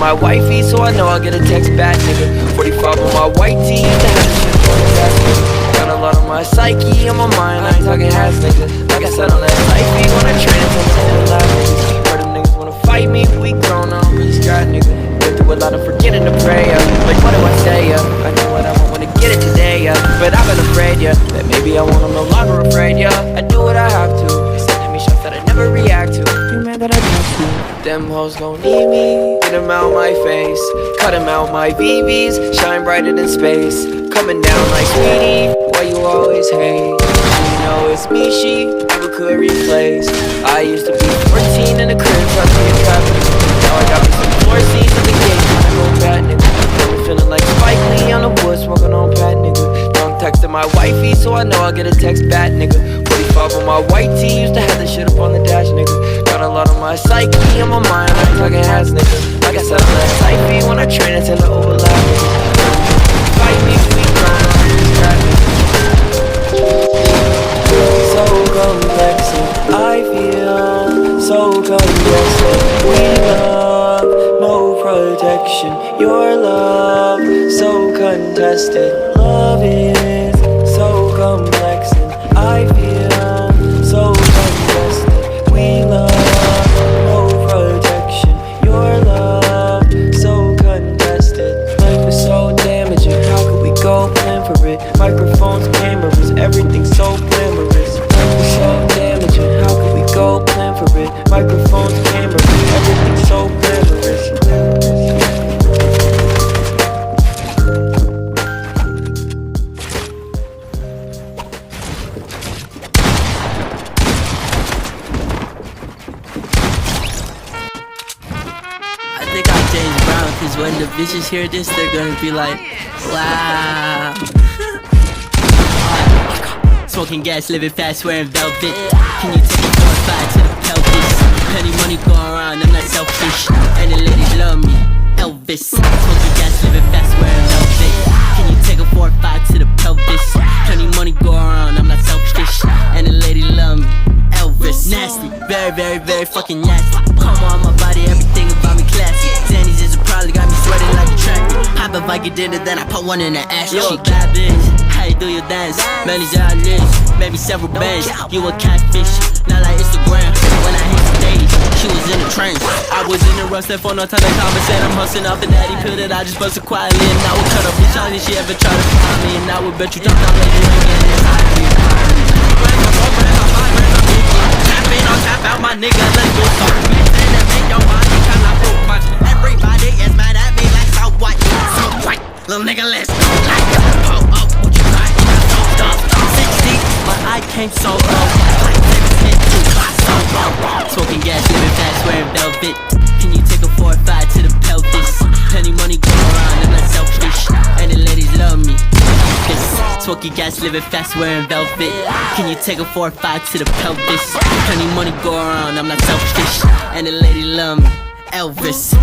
my wifey, so I know I'll get a text back, nigga. 45 on my white tee, used to have this shit on the dash, nigga. Got a lot on my psyche, on my mind, I ain't talking hats, nigga. Like I said on that psyche, when I train until the end of life, nigga. Heard them niggas wanna fight me, we grown, I don't really scared, nigga. Been through a lot of forgetting to pray, like what do I say, I know what I want when I get it today, but I've been afraid, that maybe I won't, I'm no longer afraid, I do what I have to. They sending me shots that I never react to. You man that I talk to. Them hoes gon' need me. Get them out my face. Cut them out my BBs. Shine brighter than space. Coming down like sweetie. Why you always hate? She know it's me, she never could replace. I used to be 14 in the crib, trying to get trapped. Now I got me some floor seats in the game. I'm gon' bad nigga. Feeling like Spike Lee on the wood, smoking on Pat, nigga. Now I'm texting my wifey, so I know I'll get a text back, nigga. 45 on my white tee, used to have this shit up on the dash, nigga. Got a lot on my psyche, on my mind, I ain't talking hats, nigga. Like I said, I'm that psyche when I train until I overlap, nigga. Fight me, we grown up, so complex, and I feel so congested. We love, no protection. Your love, so contested. Love is so complex, and I feel so congested. We love, no protection. Your love, so contested. Life is so damaging, how could we go plan for it? Microphones, cameras, everything so glamorous. Life is so damaging, how could we go plan for it? Microphones, cameras, everything so glamorous. I think I'm James Brown, cause when the bitches hear this, they're gonna be like, wow. Smoking gas, living fast, wearing velvet. Can you take it 4 or 5 to the pelvis? Plenty money going around, I'm not selfish. And the ladies love me, Elvis. Smoking gas, living fast, wearing velvet. Can you take a 4 or 5 to the pelvis? Plenty money going around, I'm not selfish. And the ladies love me, Elvis. Nasty, very, very, very fucking nasty. Come on, my body, everything about me classy. Zannies is probably got me sweating like a tractor. Pop a Viking dinner, then I put one in the ass. Yo, bad bitch, how you do your dance? Many eyelids, maybe several bands. You a catfish, not like Instagram. When I hit the stage, she was in a trance. I was in a rush, left on no time to conversate. I'm hustling up an addy pill that I just busted quietly. And I would cut a bitch out if she ever try to find me. And I would bet you drop down later again inside me. Tap out my nigga, let's go talk. Man, say that make your body kinda broke much. Everybody is mad at me like so white. So white, little nigga, let's go. Like, pull up, what you like? So dumb, 60, but I came so low. Like, hit you, so low. Smoking gas, living fast, wearing velvet. Can you take a 4 or 5 to the pelvis? Plenty money going around, I'm not selfish. And the ladies love me. Smoking gas, living fast, wearing velvet. Can you take a 4 or 5 to the pelvis? Plenty money go around, I'm not selfish. And the lady love me, Elvis.